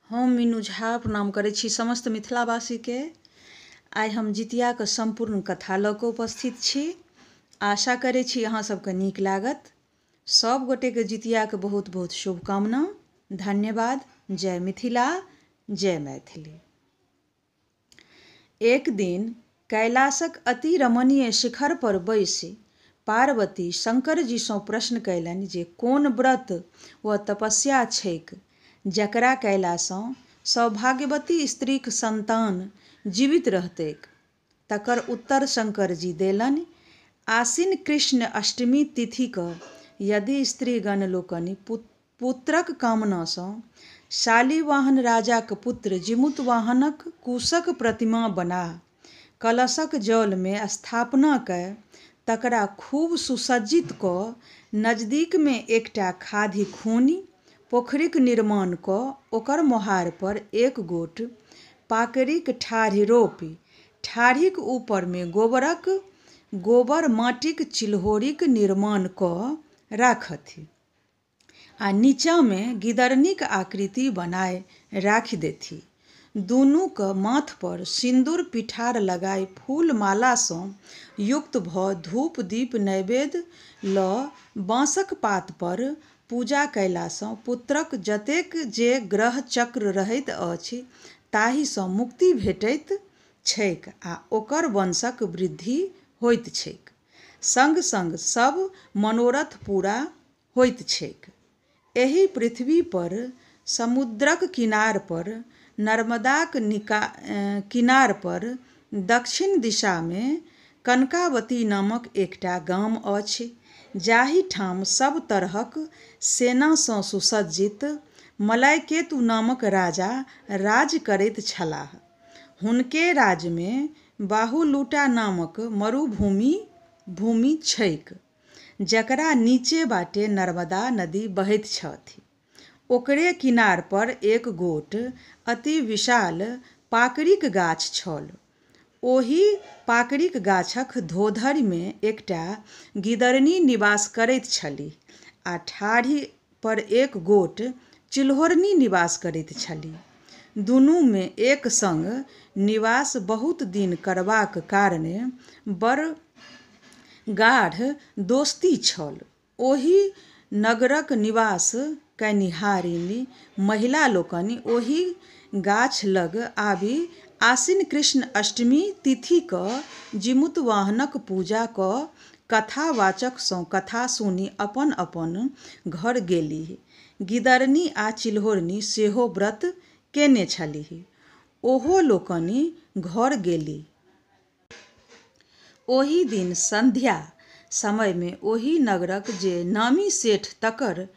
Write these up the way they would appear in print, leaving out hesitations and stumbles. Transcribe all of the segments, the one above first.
हम मीनू झा प्रणाम करै छी समस्त मिथिलावासीके। आइ हम जितियाके सम्पूर्ण कथा लऽ कऽ उपस्थित छी। आशा करै छी अहाँ सबके नीक लागत। सब गोटेके जितियाके बहुत बहुत शुभकामना। धन्यवाद। जय मिथिला, जय मैथिली। एक दिन कैलाशक अति रमणीय शिखर पर बैसि पार्वती शंकर जी सँ प्रश्न कयलनि जे कोन व्रत व तपस्या छैक जकरा कयलासँ सौभाग्यवती स्त्रीक संतान जीवित रहतैक। तकर उत्तर शंकर जी देलनि, आश्विन कृष्ण अष्टमी तिथिक यदि स्त्रीगण लोकनि पुत्रक कामनासँ शालिवाहन राजाक पुत्र जिमुतवाहनक कुशक प्रतिमा बना कलशक जलमे स्थापना कय तकरा खूब सुसज्जित कऽ नजदीकमे एकटा खाधि खूनि पोखरिक निर्माण कऽ ओकर मोहार पर एक गोट पाकरिक ठाढ़ि रोपि ठाढ़िक ऊपरमे गोबर माटिक चिल्होरीक निर्माण कऽ राखथि आ नीचाँमे गिदरनीक आकृति बनाय राखि देथि। दुनूक माथ पर सिन्दूर पिठार लगाय फूल मालासँ युक्त भऽ धूप दीप नैवेद्य लऽ बाँसक पात पर पूजा कयलासँ पुत्रक जतेक जे ग्रह चक्र रहैत अछि ताहिसँ मुक्ति भेटैत छैक आ ओकर वंशक वृद्धि होइत छैक, संग संग सब मनोरथ पूरा होइत छैक। एहि पृथ्वी पर समुद्रक किनार पर नर्मदाक किनार पर दक्षिण दिशामे कनकावती नामक एकटा गाम अछि जाहि ठाम सब तरहक सेनासँ सुसज्जित मलयकेतु नामक राजा राज करैत छलाह। हुनके राज्यमे बाहुलूटा नामक मरुभूमि छैक जकरा नीचे बाटे नर्मदा नदी बहैत छथि। ओकरे किनार पर एक गोट अति विशाल पाकरिक गाछ छल। ओहि पाकरिक गाछक धोधरिमे एकटा गिदरनी निवास करैत छलीह आ ठाढ़ि पर एक गोट चिल्होरनी निवास करैत छलीह। दुनूमे एक संग निवास बहुत दिन करबाक कारणे बड़ गाढ़ दोस्ती छल। ओहि नगरक निवास कयनिहारिणी महिला लोकनि ओहि गाछ लग आबि आश्विन कृष्ण अष्टमी तिथिक जिमुतवाहनक पूजा कऽ कथावाचक सँ कथा सुनि अपन अपन घर गेलीह। गिदरनी आ चिल्होरनी सेहो व्रत केने छलीह। ओहो लोकनि घर गेलीह। ओहि दिन संध्या समयमे ओहि नगरक जे नामी सेठ तकर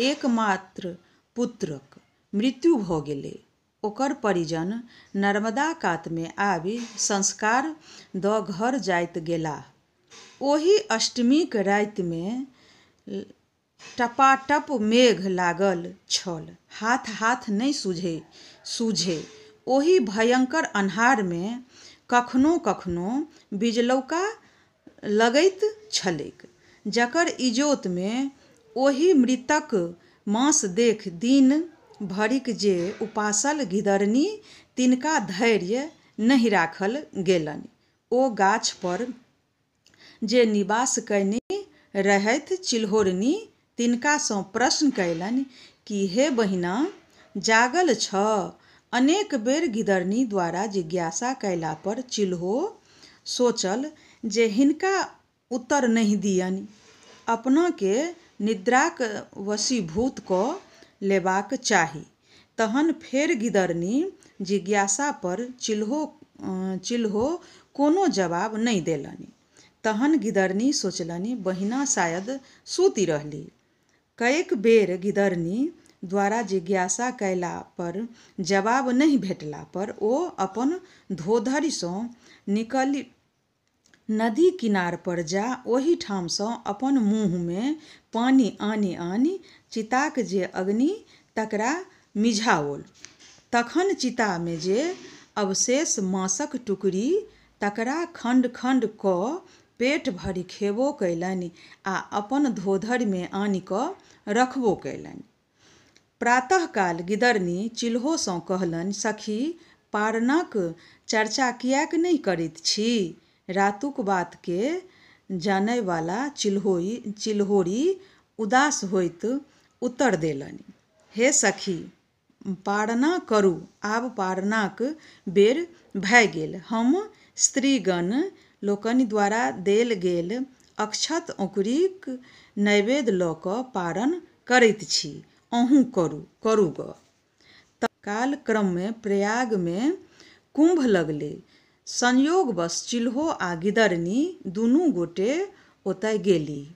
एकमात्र पुत्रक मृत्यु भऽ गेलै। ओकर परिजन नर्मदा कातमे आबि संस्कार दऽ घर जाइत गेलाह। ओहि अष्टमीक रातिमे टपाटप मेघ लागल छल, हाथ नहि सूझे। ओहि भयंकर अन्हारमे कखनो कखनो बिजलौका लगैत छलैक जकर इजोतमे ओहि मृतक मांस देख दिन भरिक जे उपासल गिदरनी तिनका धैर्य नहि राखल गेलनि। ओ गाछ पर जे निवास कयने रहथि चिल्होरनी तिनकासँ प्रश्न कयलनि कि हे बहिना, जागल छ? अनेक बेर गिदरनी द्वारा जिज्ञासा कयला पर चिल्हो सोचल जे हिनका उत्तर नहि दियनि, अपनाके निद्राक वशीभूत कऽ लेबाक चाही। तहन फेर गिदरनी जिज्ञासा पर चिल्हो कोनो जवाब नहि देलनि। तहन गिदरनी सोचलनि बहिना शायद सूति रहलीह। कएक बेर गिदरनी द्वारा जिज्ञासा कयला पर जवाब नहि भेटला पर ओ अपन धोधरिसँ निकलि नदी किनार पर जा ओहि ठामसँ अपन मुँहमे पानि आनि चिताक जे अग्नि तकरा मिझाओल। तखन चितामे जे अवशेष मांसक टुकड़ी तकरा खंड खंड कऽ पेट भरि खेबो कयलनि आ अपन धोधरिमे आनि कऽ रखबो कयलनि। प्रातःकाल गिदरनी चिल्होसँ कहलनि, सखी, पारणक चर्चा किएक नहि करैत छी? रातुक बातके जानयवाला चिल्होरी उदास होइत उत्तर देलनि, हे सखी, पारणा करू, आब पारणाक बेर भऽ गेल। हम स्त्रीगण लोकनि द्वारा देल गेल अक्षत औंकुरीक नैवेद्य लऽ कऽ पारण करैत छी, अहूँ करू ग। कालक्रममे प्रयागमे कुम्भ लगलै। संयोगवश चिल्हो आ गिदरनी दुनू गोटे ओतय गेलीह।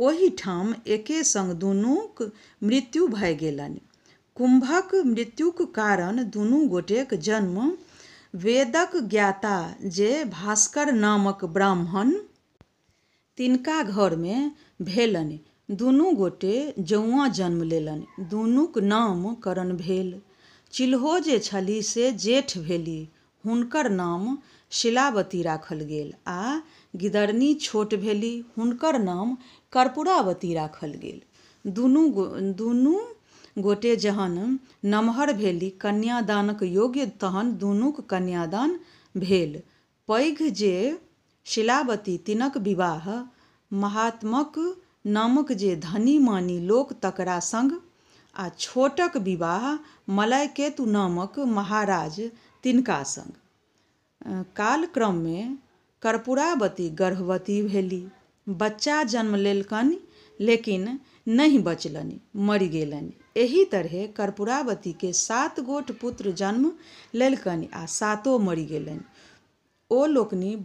ओहिठाम एके संग दुनूक मृत्यु भऽ गेलनि। कुम्भक मृत्युक कारण दुनू गोटेक जन्म वेदक ज्ञाता जे भास्कर नामक ब्राह्मण तिनका घरमे भेलनि। दुनू गोटे जौआँ जन्म लेलनि। दुनूक नामकरण भेल। चिल्हो जे छलीह से जेठ भेलीह, हुनकर नाम शिलावती राखल गेल, आ गिदरनी छोट भेलीह, हुनकर नाम कर्पूरावती राखल गेल। दुनू गोटे जहन नमहर भेलीह, कन्यादानक योग्य, तहन दुनूक कन्यादान भेल। पैघ जे शिलावती तिनक विवाह महात्मक नामक जे धनी मानी लोक तकरा संग, आ छोटक विवाह मलयकेतु नामक महाराज तिनका संग। कालक्रममे कर्पूरावती गर्भवती भेलीह। बच्चा जन्म लेलकनि, लेकिन नहि बचलनि, मरि गेलनि। एही तरहें कर्पूरावतीके 7 गोट पुत्र जन्म लेलकनि आ 7 मरि गेलनि। ओ लोकनि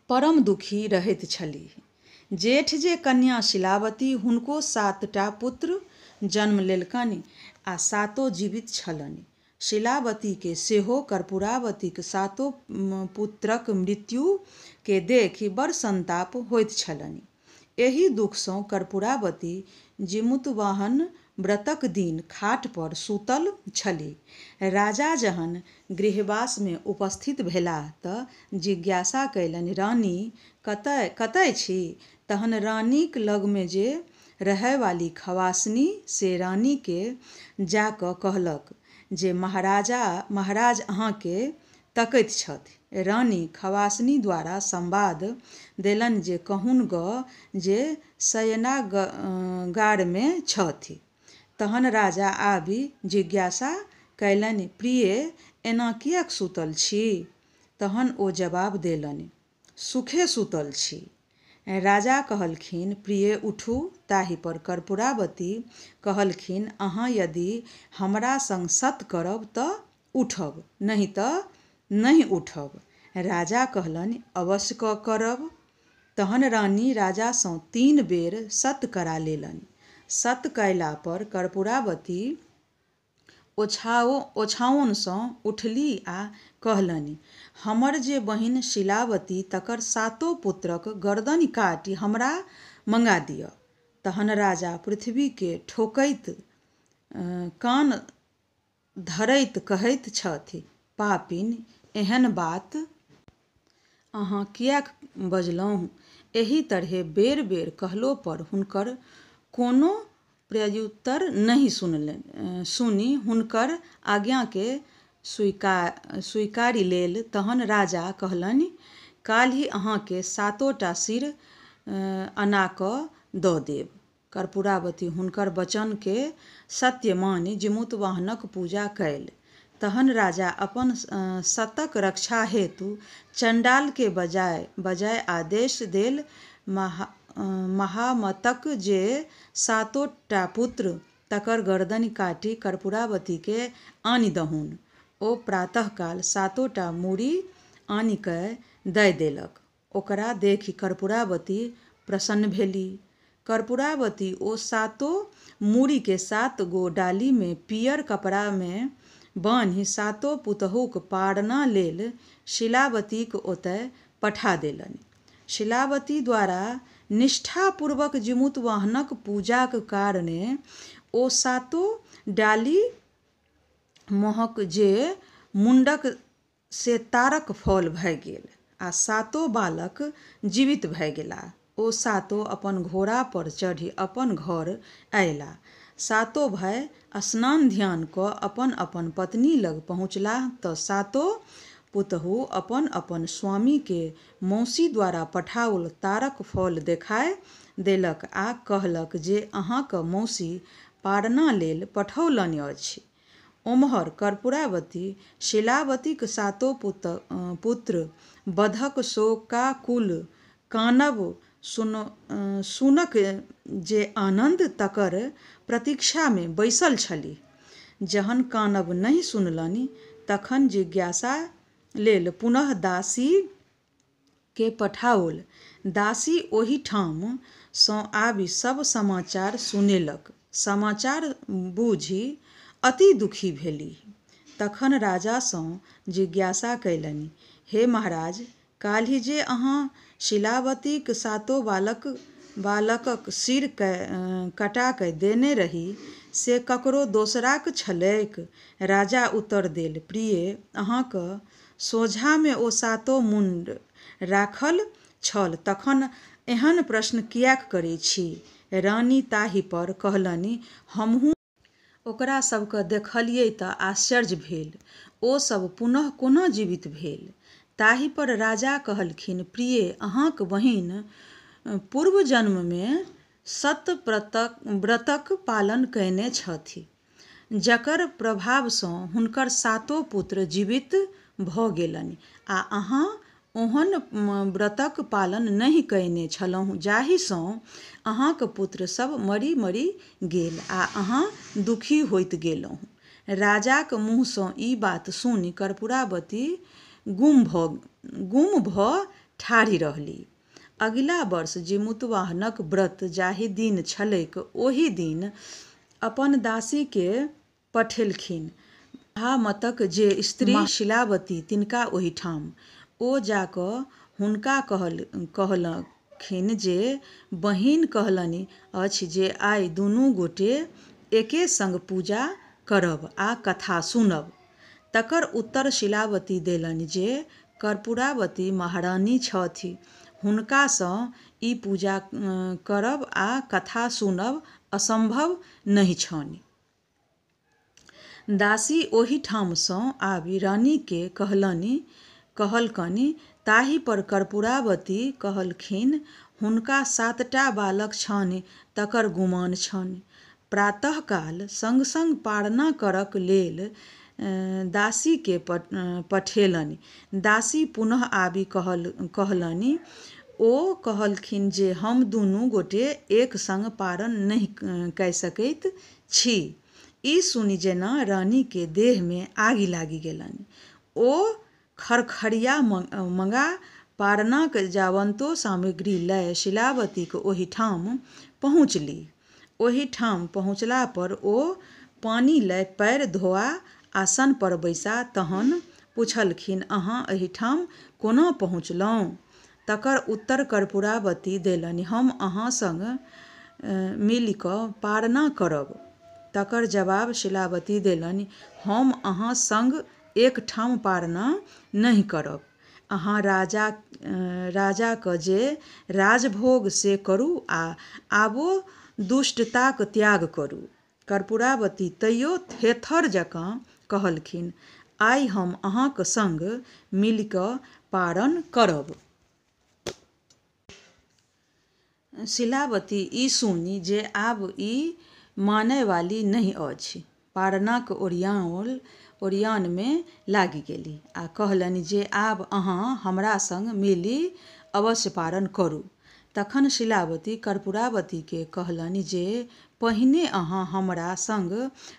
परम दुखी रहैत छलीह। जेठ जे कन्या शिलावती, हुनको 7टा पुत्र जन्म लेलकनि आ 7 जीवित छलनि। शिलावतीके सेहो कर्पूरावतीक 7 पुत्रक मृत्युके देखि बड़ संताप होइत छलनि। एही दुखसँ कर्पूरावती जिमूतवाहन व्रतक दिन खाट पर सूतल छलीह। राजा जहन गृहवासमे उपस्थित भेलाह तऽ जिज्ञासा कयलनि, रानी कतय छी? तहन रानीक लगमे जे रहयवाली खवासनी से रानीके जा कऽ कहलक जे महाराज अहाँके तकैत छथि। रानी खवासनी द्वारा संवाद देलनि जे कहून ग जे शयनागारमे छथि। तहन राजा आबि जिज्ञासा कयलनि, प्रिय, एना किएक सुतल छी? तहन ओ जवाब देलनि, सुखे सुतल छी। राजा कहलखिन, प्रिय, उठू। ताहि पर कर्पूरावती कहलखिन, अहाँ यदि हमरा संग सत करब तऽ उठब, नहि तऽ नहि उठब। राजा कहलनि, अवश्य करब। तहन रानी राजासँ 3 बेर सत करा लेलनि। सत कयला पर कर्पूरावती ओछाओनसँ उठलीह आ कहलनि, हमर जे बहिन शिलावती तकर 7 पुत्रक गर्दनि काटि हमरा मंगा दिअ। तहन राजा पृथ्वीके ठोकैत कान धरैत कहैत छथि, पापिन, एहन बात अहाँ किएक बजलहुँ? एही तरहें बेर बेर कहलो पर हुनकर कोनो प्रत्युत्तर नहि सुनि हुनकर आज्ञाके स्वीकारी लेल। तहन राजा कहलनि, काल्हि अहाँके 7टा सिर अना कऽ दऽ देब। कर्पूरावती हुनकर वचनके सत्य मानि जिमूतवाहनक पूजा कयल। तहन राजा अपन सतक रक्षा हेतु चंडालके बजाय आदेश देल, महामतक जे 7टा पुत्र तकर गर्दनि काटि कर्पूरावतीके आनि दहुन। ओ प्रातःकाल 7टा मूड़ी आनि कऽ दऽ देलक। ओकरा देखि कर्पूरावती प्रसन्न भेलीह। कर्पूरावती ओ 7 मूड़ीके 7 गो डालीमे पियर कपड़ामे बान्हि 7 पुतहुक पारणा लेल शिलावतीक ओतय पठा देलनि। शिलावती द्वारा निष्ठापूर्वक जिमूतवाहनक पूजाक कारणे ओ 7 डाली महक जे मुंडक से तारक फल भऽ गेल, आ 7 बालक जीवित भऽ गेलाह। ओ 7 अपन घोड़ा पर चढ़ि अपन घर अयलाह सातो भाई स्नान ध्यान कऽ अपन अपन पत्नी लग पहुँचलाह तऽ सातो पुतहु अपन अपन स्वामी के मौसी द्वारा पठाओल तारक फल देखाय देलक आ कहलक जे अहाँक मौसी पारना लेल पठौलनि अछि। ओम्हर कर्पूरावती शिलावतीक सातो पुत्र बधक शोकाकुल कानब सुनक जे आनन्द तकर प्रतीक्षा में बैसल छलीह। जहन कानब नहीं सुनलनि तखन जिज्ञासा लेल पुनः दासी के पठाओल। दासी ओही ठाम सँ आबि सब समाचार सुनेलक। समाचार बूझि अति दुखी भेलीह। तखन राजा सँ जिज्ञासा कयलनि, हे महाराज, काल्हि जे अहाँ शिलावतीक सातो बालकक सिर कटा कऽ देने रही से ककरो दोसराक छलैक? राजा उत्तर देल, प्रिय, अहाँक सोझामे ओ सातो मुण्ड राखल छल, तखन एहन प्रश्न किएक करै छी? रानी ताहि पर कहलनि, हमहूँ ओकरा सभकेँ देखलियै तऽ आश्चर्य भेल। ओ सब पुनः कोना जीवित भेल? ताहि पर राजा कहलखिन, प्रिय, अहाँक बहिन पूर्व जन्म में सत व्रतक पालन कयने छथि, जकर प्रभाव सँ हुनकर सातो पुत्र जीवित भऽ गेलनि, आ अहाँ ओहन व्रतक पालन नहि कयने छलहुँ जाहि सँ अहाँक पुत्र सब मरि मरि गेल आ अहाँ दुखी होइत गेलहुँ। राजाक मुँह सँ ई बात सुनि कर्पूरावती गुम भऽ ठाढ़ि रहलीह। अगिला वर्ष जिमूतवाहनक व्रत जाहि दिन छलैक, ओहि दिन अपन दासी के पठेलखिन महामतक जे स्त्री शिलावती तिनका ओहिठाम। ओ जा कऽ हुनका कहलखिन जे बहिन कहलनि अछि जे आइ दुनू गोटे एके संग पूजा करब आ कथा सुनब। तकर उत्तर शिलावती देलनि जे कर्पूरावती महारानी छथि, हुनका सँ ई पूजा करब आ कथा सुनब असंभव नहि छनि। दासी ओही ठाम सँ आबि रानी के कहलकनि। ताहि पर कर्पूरावती कहलखिन, हुनका 7टा बालक छनि, तकर गुमान छनि। प्रातःकाल संग संग पारना करक लेल दासी के पठेलनि। दासी पुनः आबि कहलनि, ओ कहलखिन जे हम दुनू गोटे एक संग पारण नहि कय सकैत छी। ई सुनि जेना रानी के देह में आगि लागि गेलनि। ओ खरखरिया मंगा पारनाक जावन्तो सामग्री लय शिलावतीक ओहिठाम पहुँचलीह। ओहि ठाम पहुँचला पर ओ पानी लय पैर धोआ आसन पर बैसा तहन पुछलखिन, अहाँ एहिठाम कोना पहुँचलहुँ? तकर उत्तर कर्पूरावती देलनि, हम अहाँ संग मिलि कऽ पारना करब। तकर जवाब शिलावती देलनि, हम अहाँ संग एक ठाम पारना नहि करब। अहाँ राजाक जे राजभोग से करू आ आबो दुष्टताक त्याग करू। कर्पूरावती तैयो थेथर जकाँ कहलखिन, आइ हम अहाँक संग मिलि कऽ पारण करब। शिलावती ई सुनि जे आब ई मानय वाली नहि अछि, पारनाक ओरियान में लागि गेलीह आ कहलनि जे आब अहाँ हमरा संग मिलि अवश्य पारण करू। तखन शिलावती कर्पूरावती के कहलनि जे पहिने अहाँ हमरा संग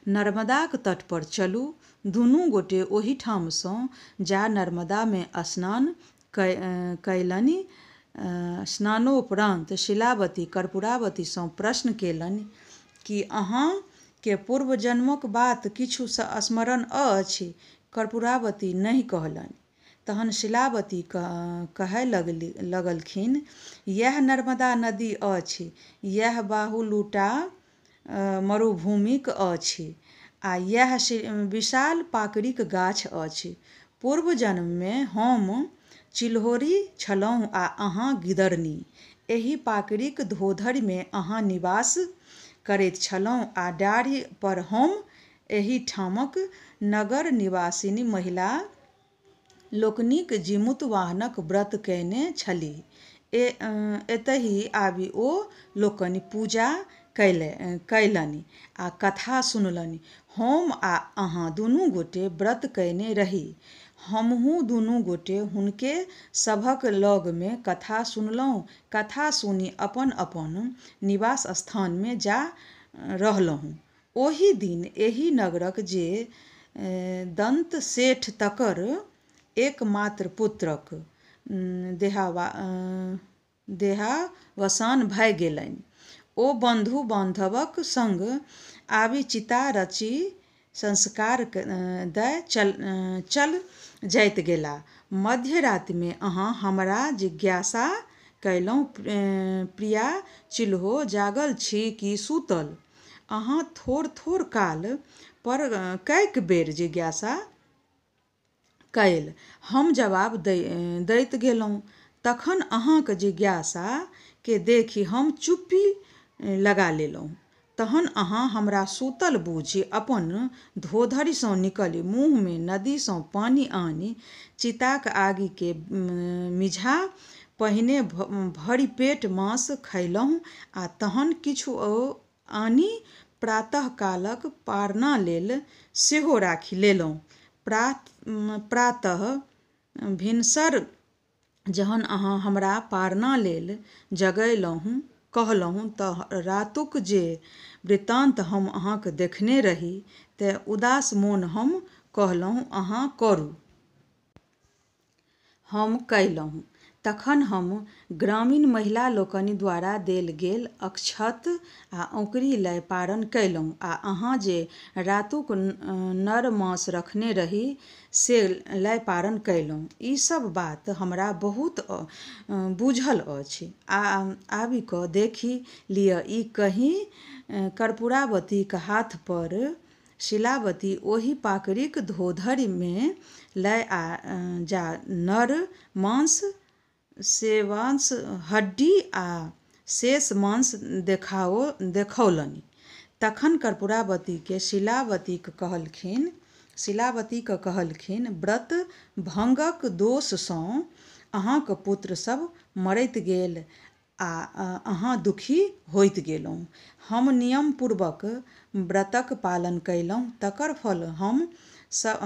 नर्मदाक तट पर चलू। दुनू गोटे ओही ठाम सँ जा नर्मदा में स्नान कयलनि। स्नानोपरांत शिलावती कर्पूरावती सँ प्रश्न केलनि कि अहाँ के पूर्व जन्मक बात किछु स्मरण अछि? कर्पूरावती नहि कहलनि। तहन शिलावती कहय लगलखिन, यह नर्मदा नदी अछि, यह बाहुलुटा मरुभूमिक अछि, आ यह विशाल पाकड़िक गाछ अछि। पूर्व जन्म में हम चिल्होरी छलहुँ आ अहाँ गिदरनी। एहि पाकड़िक धोधरि में अहाँ निवास करैत छलहुँ आ डाढ़ि पर हम एही ठामक नगर निवासिनी महिला लोकनिक जीमूतवाहनक व्रत कयने छलीह। एतहि आबि ओ लोकनि पूजा कयलनि आ कथा सुनलनि। हम आ अहाँ दुनू गोटे व्रत कयने रही। हमहूँ दुनू गोटे हुनके सभक लगमे कथा सुनलहुँ। कथा सुनि अपन अपन निवास स्थानमे जा रहलहुँ। ओही दिन एही नगरक जे दंत सेठ तकर एकमात्र पुत्रक देहावसान भऽ गेलनि। ओ बंधु बांधवक संग आबि चिता रचि संस्कार दऽ चल जाइत गेलाह। मध्य रातिमे अहाँ हमरा जिज्ञासा कयलहुँ, प्रिया चिल्हो जागल छी कि सुतल? अहाँ थोड़ काल पर कएक बेर जिज्ञासा कयल। हम जवाब दैत गेलहुँ। तखन अहाँक जिज्ञासाके देखि हम चुप्पी लगा लेलहुँ। तहन अहाँ हमरा सुतल बूझि अपन धोधरिसँ निकलि मुँहमे नदीसँ पानि आनि चिताक आगिके मिझा पहिने भरि पेट मांस खयलहुँ आ तहन किछु आनि प्रातःकालक पारना लेल सेहो राखि लेलहुँ। प्रातः भिनसर जहन अहाँ हमरा पारना लेल जगौलहुँ कहलहुँ तऽ रातुक जे वृत्तान्त हम अहाँक देखने रही तऽ उदास मोन हम कहलहुँ अहाँ करू। हम कयलहुँ। तखन हम ग्रामीण महिला लोकनि द्वारा देल गेल अक्षत आ औंकरी लऽ पारण कयलहुँ आ अहाँ जे रातुक नर मांस रखने रही से लऽ पारण कयलहुँ। ई सब बात हमरा बहुत बुझल अछि। आबि कऽ देखि लिअ, ई कहीं कर्पूरावतीक हाथ पर शिलावती ओहि पाकड़िक धोधरिमे लऽ जा नर मांस, शेषांश, हड्डी आ शेष मांस देखौलनि। तखन कर्पूरावतीके शिलावतीके कहलखिन, व्रत भंगक दोषसँ अहाँक पुत्र सब मरैत गेल आ अहाँ दुखी होइत गेलहुँ। हम नियमपूर्वक व्रतक पालन कयलहुँ, तकर फल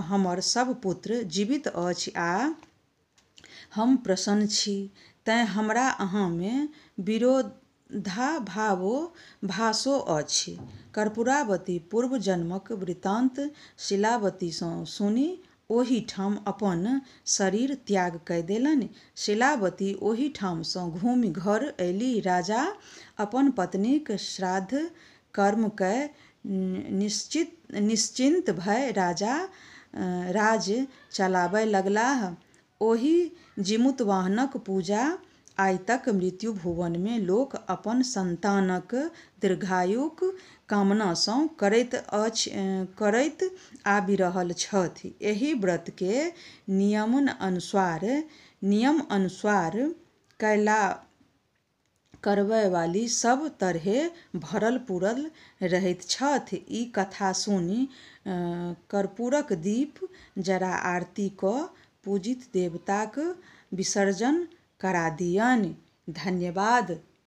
हमर सब पुत्र जीवित अछि आ हम प्रसन्न छी। तेँ हमरा अहाँमे विरोधाभासो अछि। कर्पूरावती पूर्व जन्मक वृत्तान्त शिलावतीसँ सुनि ओही ठाम अपन शरीर त्याग कऽ देलनि। शिलावती ओही ठामसँ घुमि घर अयलीह। राजा अपन पत्नीक श्राद्ध कर्म कऽ निश्चिन्त भऽ राज चलाबय लगलाह। ओही जीमूतवाहनक पूजा आइ तक मृत्यु भुवनमे लोक अपन संतानक दीर्घायुक कामनासँ करैत आबि रहल छथि। एहि व्रतके नियम अनुसार करबैवाली सब तरहेँ भरल पूरल रहैत छथि। ई कथा सुनि कर्पूरक दीप जरा आरती कऽ पूजित देवताक विसर्जन करा दियनि। धन्यवाद।